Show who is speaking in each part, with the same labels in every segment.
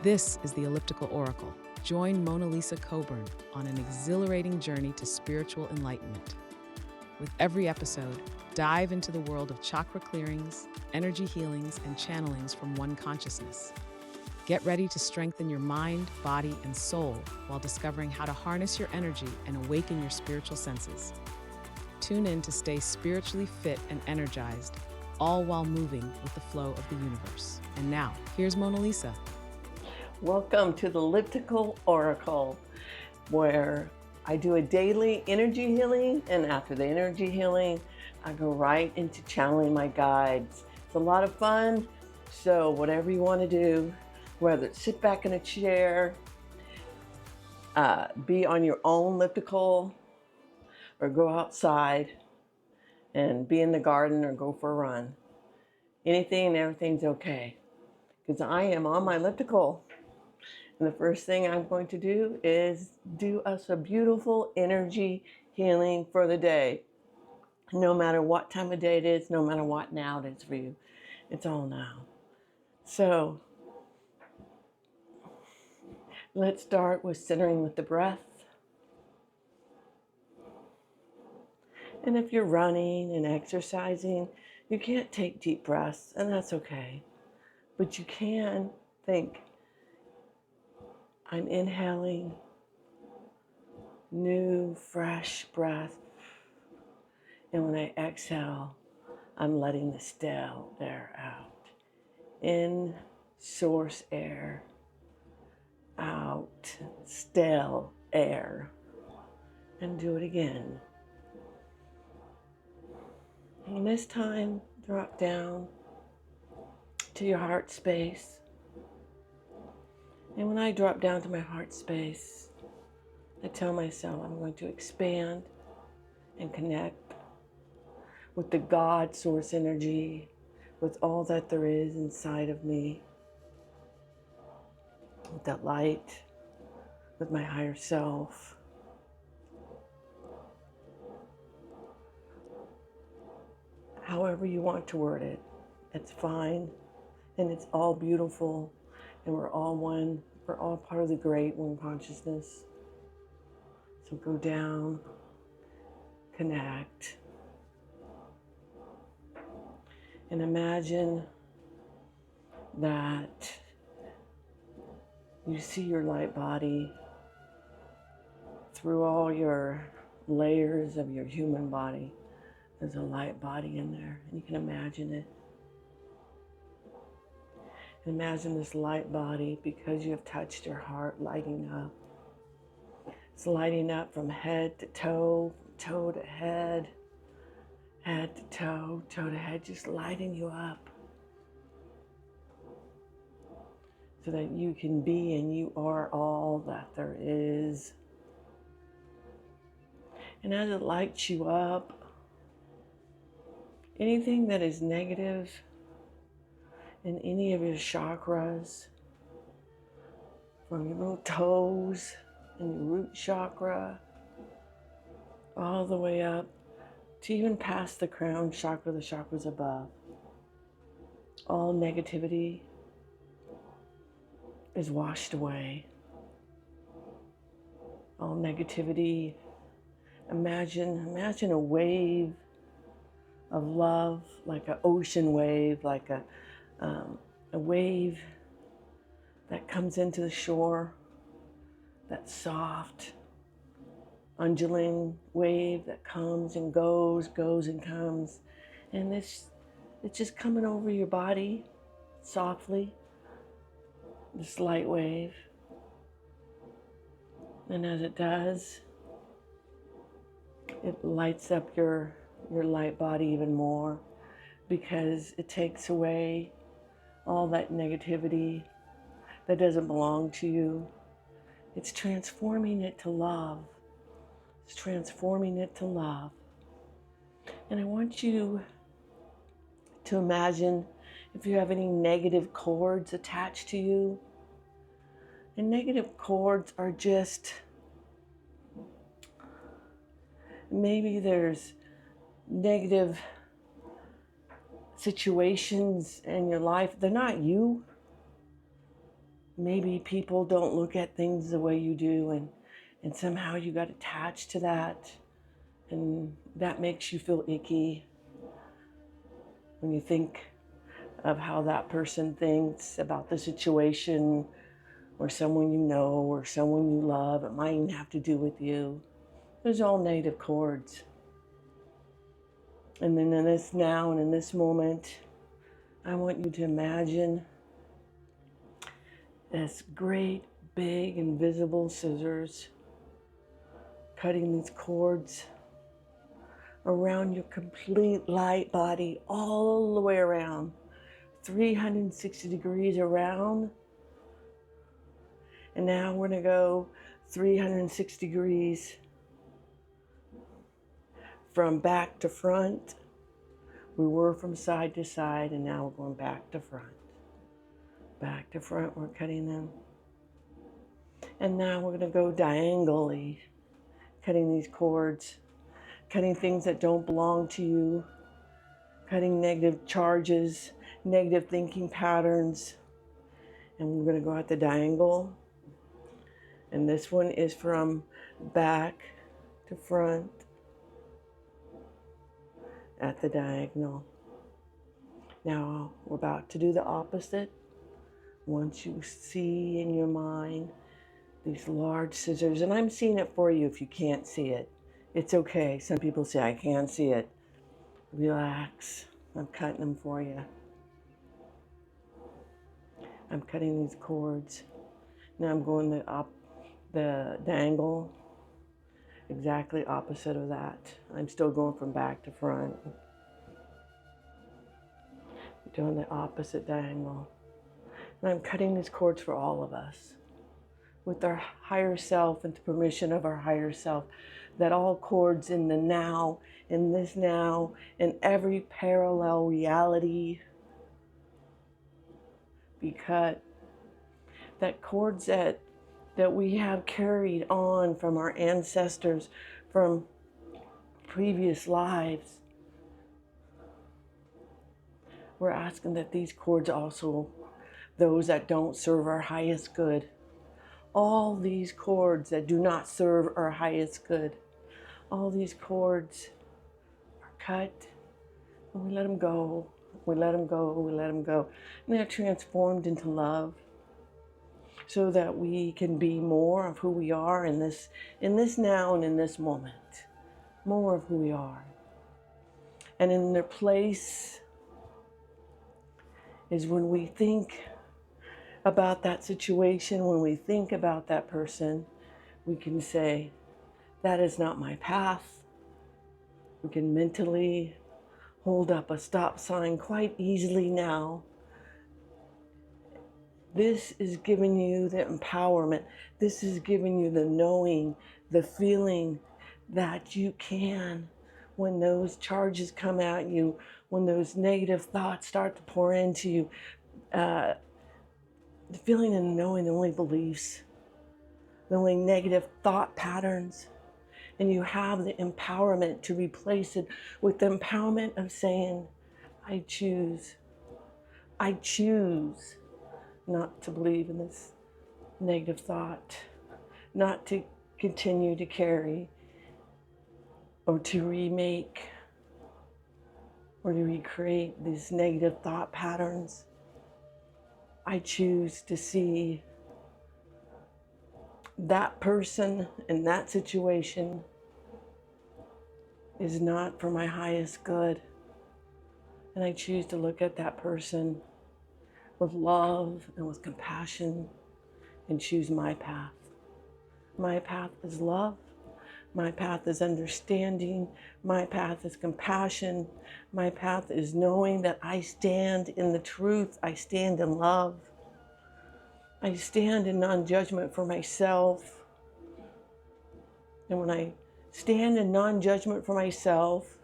Speaker 1: This is the Elliptical Oracle. Join MonaLisa Coburn on an exhilarating journey to spiritual enlightenment. With every episode, dive into the world of chakra clearings, energy healings, and channelings from one consciousness. Get ready to strengthen your mind, body, and soul while discovering how to harness your energy and awaken your spiritual senses. Tune in to stay spiritually fit and energized, all while moving with the flow of the universe. And now, here's MonaLisa.
Speaker 2: Welcome to the Elliptical Oracle, where I do a daily energy healing, and after the energy healing, I go right into channeling my guides. It's a lot of fun, so whatever you want to do, whether it's sit back in a chair, be on your own elliptical, or go outside and be in the garden or go for a run. Anything and everything's okay, because I am on my elliptical. And the first thing I'm going to do is do us a beautiful energy healing for the day. No matter what time of day it is, no matter what now it is for you. It's all now. So let's start with centering with the breath. And if you're running and exercising, you can't take deep breaths, and that's okay. But you can think, I'm inhaling new, fresh breath. And when I exhale, I'm letting the stale air out. In, source air. Out, stale air. And do it again. And this time, drop down to your heart space. And when I drop down to my heart space, I tell myself I'm going to expand and connect with the God source energy, with all that there is inside of me, with that light, with my higher self. However you want to word it, it's fine, and it's all beautiful. And we're all one. We're all part of the great one consciousness. So go down, connect, and imagine that you see your light body through all your layers of your human body. There's a light body in there, and you can imagine it. Imagine this light body, because you have touched your heart, lighting up. It's lighting up from head to toe, toe to head, head to toe, toe to head, just lighting you up. So that you can be and you are all that there is. And as it lights you up, anything that is negative in any of your chakras, from your little toes and your root chakra, all the way up to even past the crown chakra, the chakras above. All negativity is washed away. All negativity, imagine a wave of love, like an ocean wave, like a wave that comes into the shore, that soft, undulating wave that comes and goes and comes. And it's just coming over your body softly, this light wave. And as it does, it lights up your light body even more, because it takes away all that negativity that doesn't belong to you. It's transforming it to love. It's transforming it to love. And I want you to imagine if you have any negative cords attached to you. And negative cords are just, maybe there's negative situations in your life. They're not you. maybe people don't look at things the way you do, and somehow you got attached to that, and that makes you feel icky when you think of how that person thinks about the situation, or someone you know, or someone you love. It might even have to do with you. Those are all negative chords. And then in this now and in this moment, I want you to imagine this great, big, invisible scissors cutting these cords around your complete light body, all the way around, 360 degrees around. And now we're going to go 360 degrees from back to front. We were from side to side, and now we're going back to front. Back to front, we're cutting them. And now we're going to go diagonally, cutting these cords, cutting things that don't belong to you, cutting negative charges, negative thinking patterns. And we're going to go at the diagonal. And this one is from back to front at the diagonal. Now we're about to do the opposite. Once you see in your mind these large scissors, and I'm seeing it for you if you can't see it. It's okay. Some people say, I can't see it. Relax. I'm cutting them for you. I'm cutting these cords. Now I'm going the angle, exactly opposite of that. I'm still going from back to front. Doing the opposite diagonal. And I'm cutting these cords for all of us, with our higher self and the permission of our higher self, that all cords in the now, in this now, in every parallel reality be cut. That cords that we have carried on from our ancestors, from previous lives. We're asking that these cords also, those that don't serve our highest good, all these cords that do not serve our highest good, all these cords are cut, and we let them go. We let them go. We let them go. And they're transformed into love, so that we can be more of who we are in this now and in this moment. More of who we are. And in their place is when we think about that situation, when we think about that person, we can say, that is not my path. We can mentally hold up a stop sign quite easily now. This is giving you the empowerment. This is giving you the knowing, the feeling that you can, when those charges come at you, when those negative thoughts start to pour into you, the feeling and knowing the only beliefs, the only negative thought patterns, and you have the empowerment to replace it with the empowerment of saying, I choose not to believe in this negative thought, not to continue to carry or to remake or to recreate these negative thought patterns. I choose to see that person and that situation is not for my highest good. And I choose to look at that person with love and with compassion and choose my path. My path is love. My path is understanding. My path is compassion. My path is knowing that I stand in the truth. I stand in love. I stand in non-judgment for myself. And when I stand in non-judgment for myself,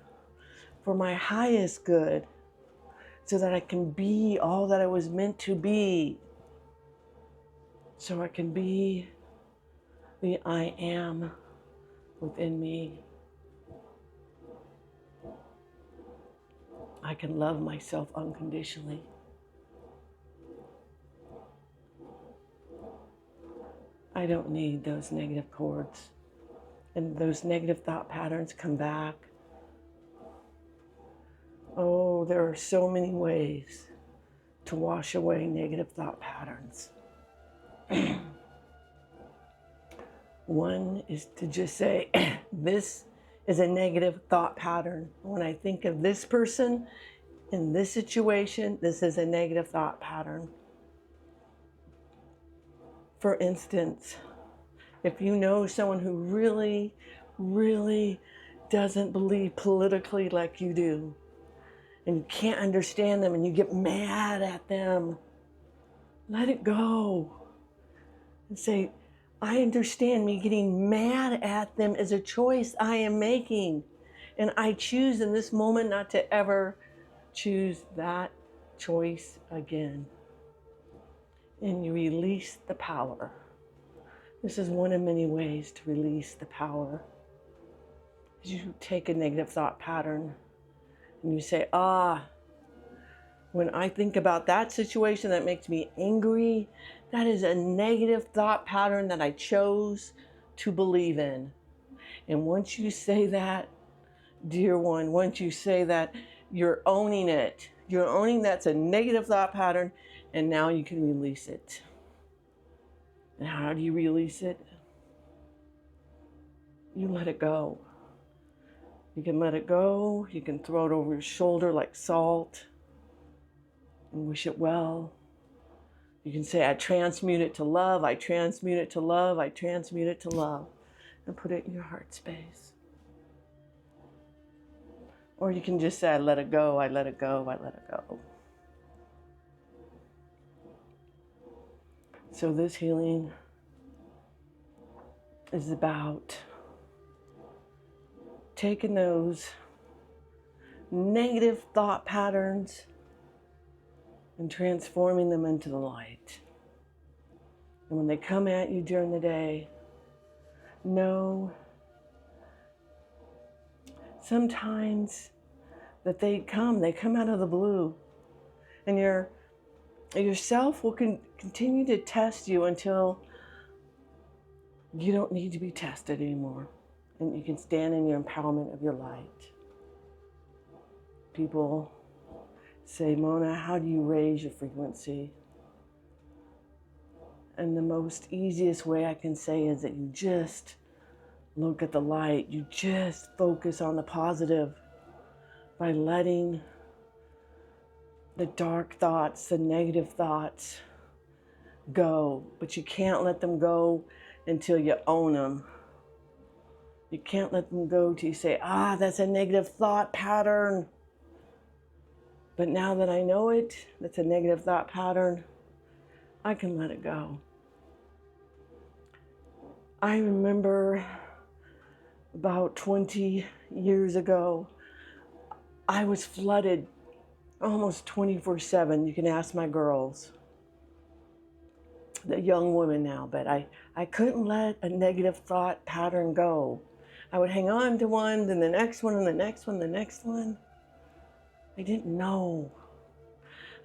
Speaker 2: for my highest good, so that I can be all that I was meant to be, so I can be the I am within me. I can love myself unconditionally. I don't need those negative cords. And those negative thought patterns come back. Oh, there are so many ways to wash away negative thought patterns. One is to just say, this is a negative thought pattern. When I think of this person in this situation, this is a negative thought pattern. For instance, if you know someone who really, really doesn't believe politically like you do, and you can't understand them and you get mad at them, let it go. And say, I understand me getting mad at them is a choice I am making. And I choose in this moment not to ever choose that choice again. And you release the power. This is one of many ways to release the power. You take a negative thought pattern and you say, when I think about that situation that makes me angry, that is a negative thought pattern that I chose to believe in. And once you say that, dear one, once you say that, you're owning it. You're owning that's a negative thought pattern, and now you can release it. And how do you release it? You let it go. You can let it go. You can throw it over your shoulder like salt and wish it well. You can say, I transmute it to love, I transmute it to love, I transmute it to love, and put it in your heart space. Or you can just say, I let it go, I let it go, I let it go. So this healing is about taking those negative thought patterns and transforming them into the light. And when they come at you during the day, know sometimes that they come out of the blue. And yourself will continue to test you until you don't need to be tested anymore. And you can stand in your empowerment of your light. People say, Mona, how do you raise your frequency? And the most easiest way I can say is that you just look at the light. You just focus on the positive by letting the dark thoughts, the negative thoughts go. But you can't let them go until you own them. You can't let them go till you say, that's a negative thought pattern. But now that I know it, that's a negative thought pattern, I can let it go. I remember about 20 years ago, I was flooded almost 24/7. You can ask my girls, the young women now, but I couldn't let a negative thought pattern go. I would hang on to one, then the next one, and the next one, the next one. I didn't know.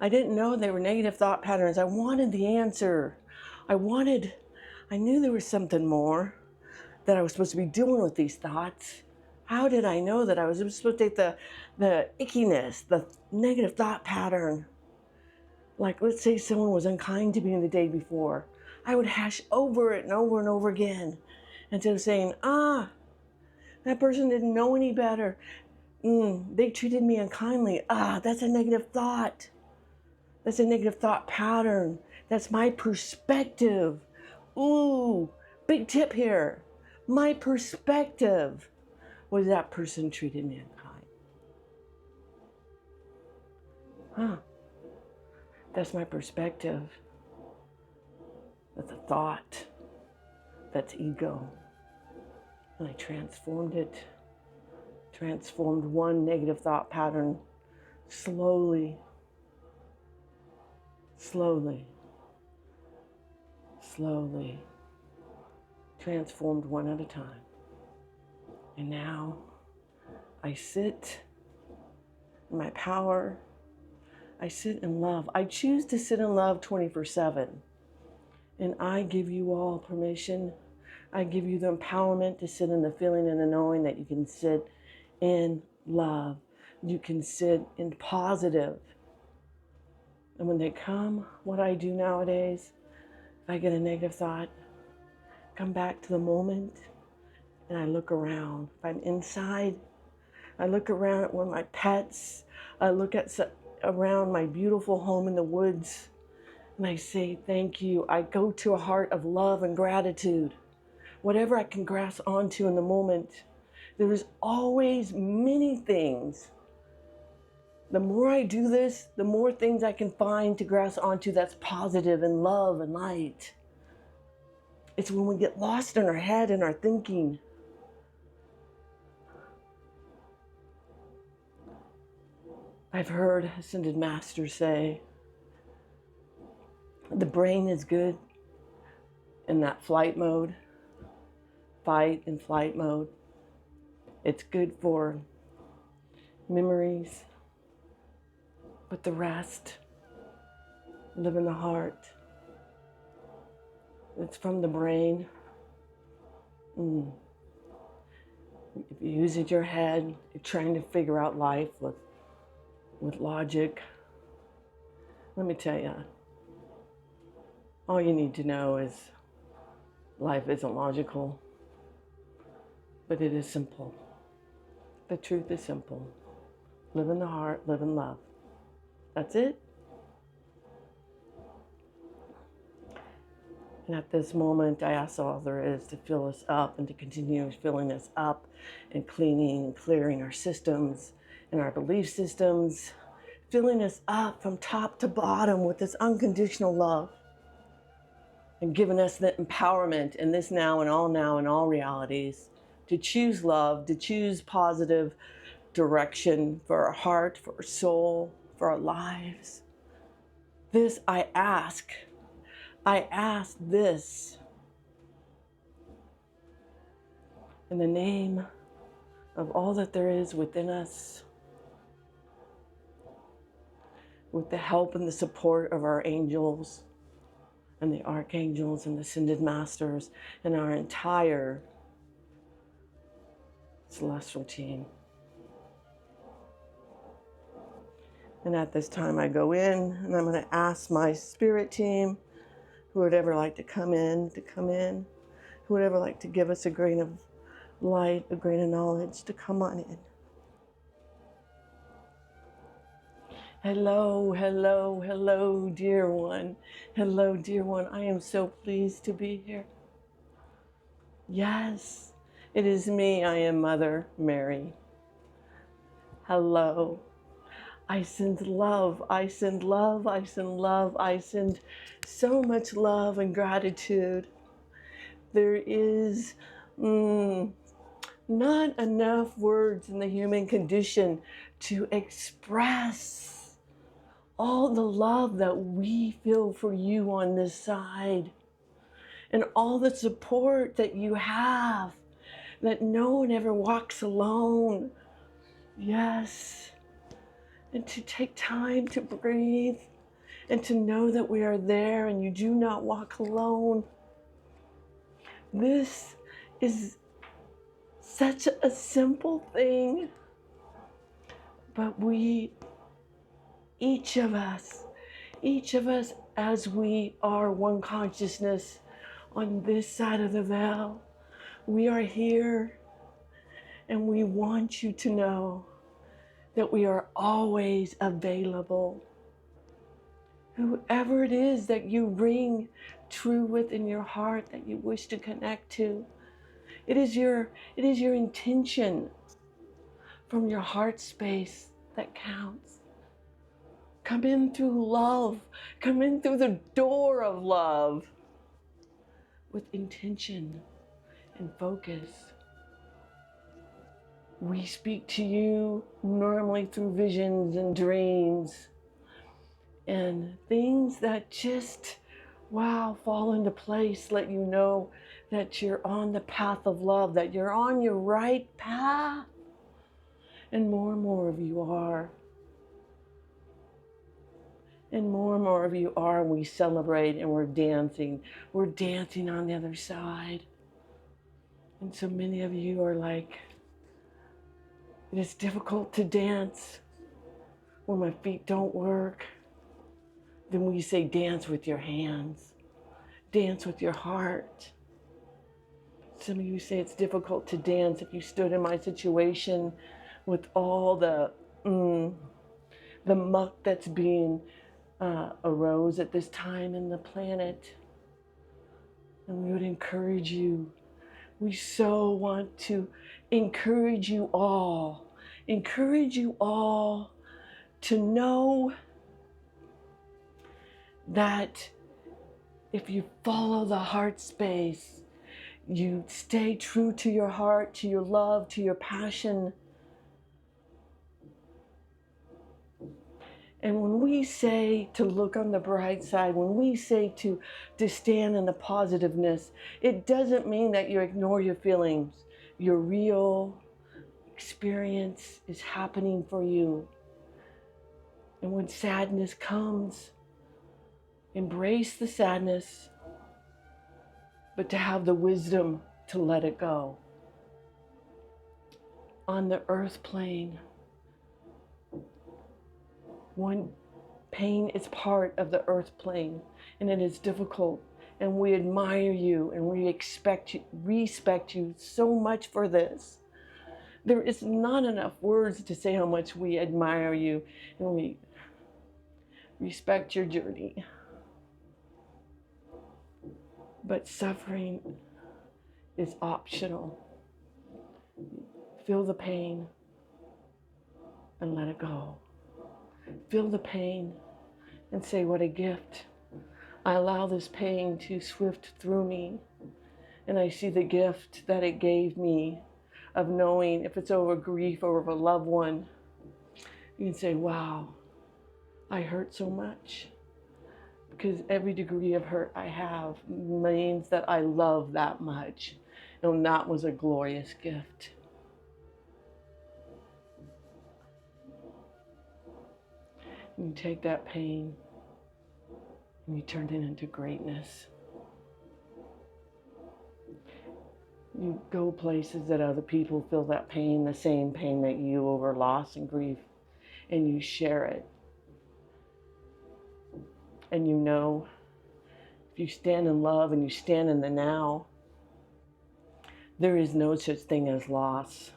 Speaker 2: I didn't know they were negative thought patterns. I wanted the answer. I knew there was something more that I was supposed to be doing with these thoughts. How did I know that I was supposed to take the ickiness, the negative thought pattern? Like, let's say someone was unkind to me the day before. I would hash over it and over and over again instead of saying, that person didn't know any better. They treated me unkindly. That's a negative thought. That's a negative thought pattern. That's my perspective. Ooh, big tip here. My perspective was that person treated me unkind. That's my perspective. That's a thought. That's ego. And I transformed it. Transformed one negative thought pattern slowly. Transformed one at a time. And now I sit in my power. I sit in love. I choose to sit in love 24/7. And I give you all permission. I give you the empowerment to sit in the feeling and the knowing that you can sit in love. You can sit in positive. And when they come, what I do nowadays, if I get a negative thought, come back to the moment and I look around. If I'm inside, I look around at one of my pets. I look at around my beautiful home in the woods and I say, thank you. I go to a heart of love and gratitude. Whatever I can grasp onto in the moment, there is always many things. The more I do this, the more things I can find to grasp onto that's positive and love and light. It's when we get lost in our head and our thinking. I've heard ascended masters say, the brain is good in that flight mode, fight and flight mode. It's good for memories, but the rest, live in the heart. It's from the brain. If you use your head, you're trying to figure out life with logic. Let me tell you, all you need to know is life isn't logical, but it is simple. The truth is simple. Live in the heart, live in love. That's it. And at this moment, I ask all there is to fill us up and to continue filling us up and cleaning and clearing our systems and our belief systems, filling us up from top to bottom with this unconditional love and giving us the empowerment in this now and all realities to choose love, to choose positive direction for our heart, for our soul, for our lives. This I ask this in the name of all that there is within us, with the help and the support of our angels and the archangels and the ascended masters and our entire celestial team. And at this time I go in and I'm going to ask my spirit team, who would ever like to come in, who would ever like to give us a grain of light, a grain of knowledge, to come on in. Hello, hello, hello, dear one. Hello, dear one. I am so pleased to be here. Yes, it is me. I am Mother Mary. Hello. I send love. I send love. I send love. I send so much love and gratitude. There is not enough words in the human condition to express all the love that we feel for you on this side and all the support that you have, that no one ever walks alone. Yes. And to take time to breathe and to know that we are there and you do not walk alone. This is such a simple thing, but each of us as we are one consciousness on this side of the veil, we are here and we want you to know that we are always available. Whoever it is that you ring true within your heart that you wish to connect to, it is your intention from your heart space that counts. Come in through love. Come in through the door of love with intention and focus. We speak to you normally through visions and dreams and things that just, fall into place, let you know that you're on the path of love, that you're on your right path. And more of you are. And more of you are, and we celebrate and we're dancing. We're dancing on the other side. And so many of you are like, it is difficult to dance when my feet don't work. Then we say dance with your hands, dance with your heart. Some of you say it's difficult to dance if you stood in my situation with all the muck that's being arose at this time in the planet. And we would encourage you. We so want to encourage you all to know that if you follow the heart space, you stay true to your heart, to your love, to your passion. And when we say to look on the bright side, when we say to stand in the positiveness, it doesn't mean that you ignore your feelings. Your real experience is happening for you. And when sadness comes, embrace the sadness, but to have the wisdom to let it go. On the earth plane, one pain is part of the earth plane, and it is difficult, and we admire you and we respect you so much for this. There is not enough words to say how much we admire you and we respect your journey. But suffering is optional. Feel the pain and let it go. Feel the pain and say, what a gift. I allow this pain to swift through me, and I see the gift that it gave me of knowing if it's over grief or over a loved one, you can say, wow, I hurt so much. Because every degree of hurt I have means that I love that much. And that was a glorious gift. You take that pain and you turn it into greatness. You go places that other people feel that pain, the same pain that you over loss and grief, and you share it. And you know, if you stand in love and you stand in the now, there is no such thing as loss.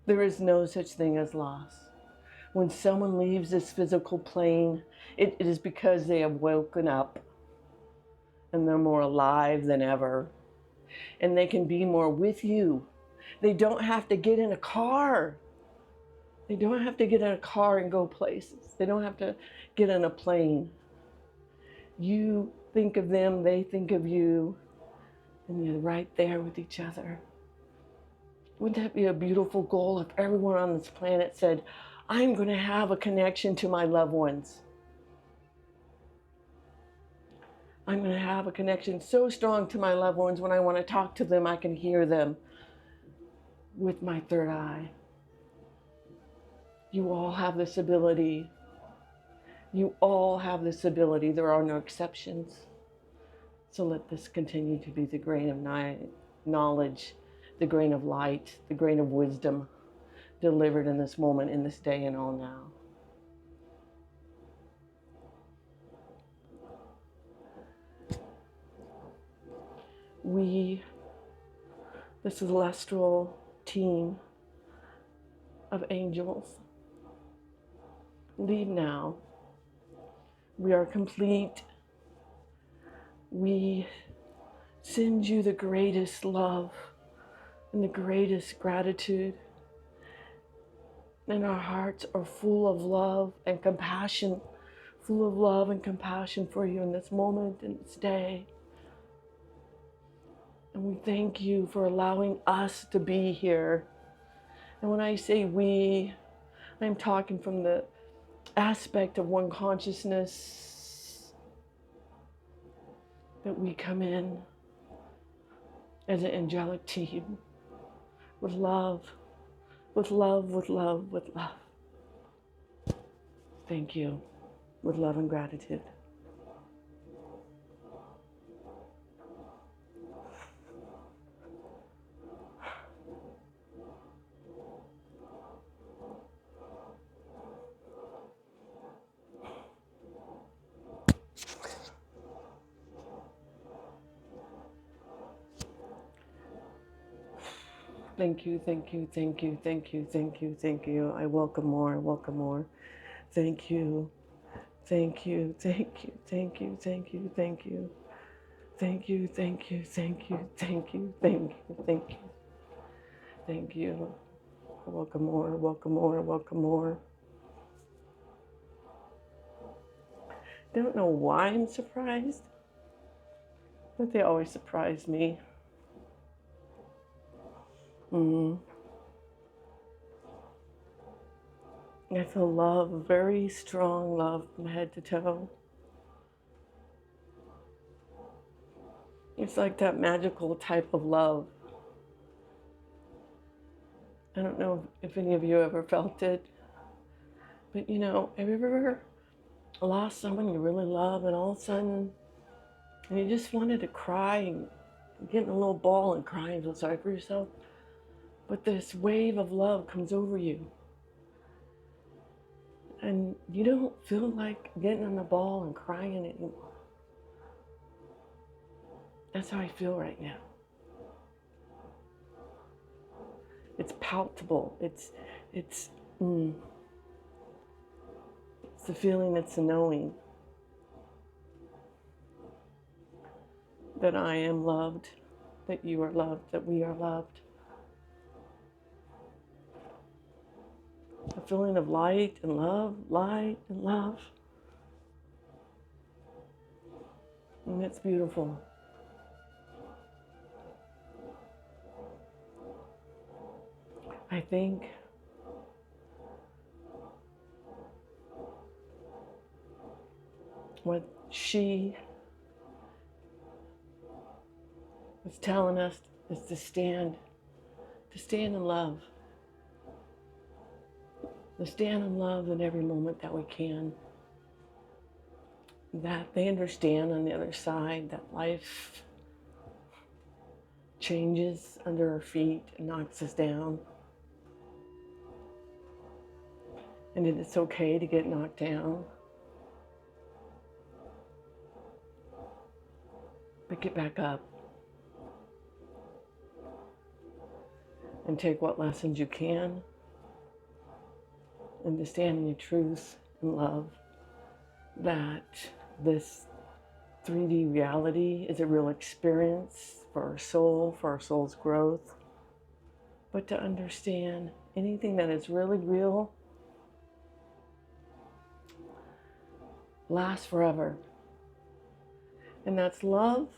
Speaker 2: There is no such thing as loss. When someone leaves this physical plane, it is because they have woken up and they're more alive than ever. And they can be more with you. They don't have to get in a car. They don't have to get in a car and go places. They don't have to get in a plane. You think of them, they think of you, and you're right there with each other. Wouldn't that be a beautiful goal if everyone on this planet said, I'm going to have a connection to my loved ones. I'm going to have a connection so strong to my loved ones when I want to talk to them, I can hear them with my third eye. You all have this ability. You all have this ability. There are no exceptions. So let this continue to be the grain of knowledge, the grain of light, the grain of wisdom delivered in this moment, in this day, and all now. We, the celestial team of angels, leave now. We are complete. We send you the greatest love and the greatest gratitude. And our hearts are full of love and compassion, full of love and compassion for you in this moment, in this day. And we thank you for allowing us to be here. And when I say we, I'm talking from the aspect of one consciousness, that we come in as an angelic team with love, with love, with love, with love. Thank you. With love and gratitude. Thank you, thank you, thank you, thank you, thank you, thank you. I welcome more, welcome more. Thank you, thank you, thank you, thank you, thank you, thank you. Thank you, thank you, thank you, thank you, thank you, thank you. Thank you. Welcome more, welcome more, welcome more. Don't know why I'm surprised, but they always surprise me. I feel love, very strong love from head to toe. It's like that magical type of love. I don't know if any of you ever felt it, but you know, have you ever lost someone you really love and all of a sudden, and you just wanted to cry and get in a little ball and cry and feel sorry for yourself, but this wave of love comes over you. And you don't feel like getting on the ball and crying anymore. That's how I feel right now. It's palpable. It's the feeling, it's the knowing that I am loved, that you are loved, that we are loved. A feeling of light and love, light and love. And it's beautiful. I think what she was telling us is to stand in love. To stand in love in every moment that we can. That they understand on the other side that life changes under our feet and knocks us down. And it's okay to get knocked down. But get back up. And take what lessons you can. And to stand in your truth and love. That this 3D reality is a real experience for our soul, for our soul's growth. But to understand anything that is really real lasts forever. And that's love,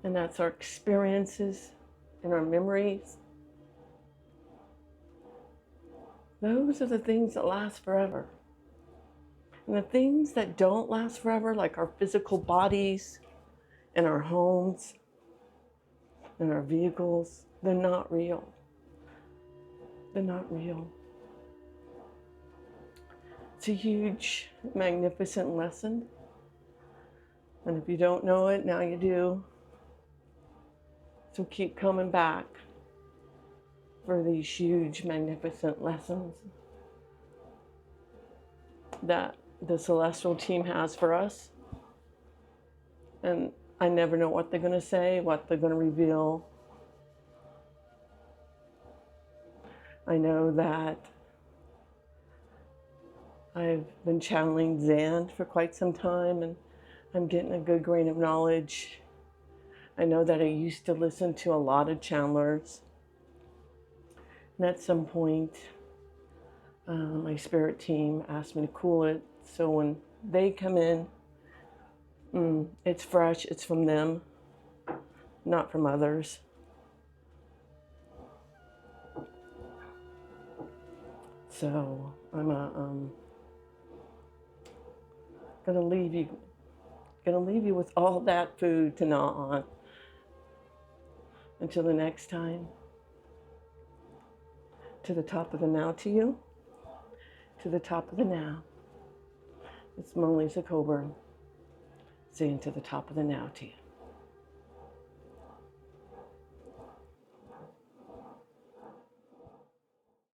Speaker 2: and that's our experiences and our memories. Those are the things that last forever. And the things that don't last forever, like our physical bodies and our homes and our vehicles, they're not real. They're not real. It's a huge, magnificent lesson. And if you don't know it, now you do. So keep coming back for these huge, magnificent lessons that the celestial team has for us. And I never know what they're going to say, what they're going to reveal. I know that I've been channeling Zan for quite some time, and I'm getting a good grain of knowledge. I know that I used to listen to a lot of channelers. And at some point, my spirit team asked me to cool it. So when they come in, it's fresh, it's from them, not from others. So I'm gonna leave you with all that food to gnaw on. Until the next time, to the top of the now to you. to the top of the now. It's MonaLisa Coburn saying to the top of the now to you.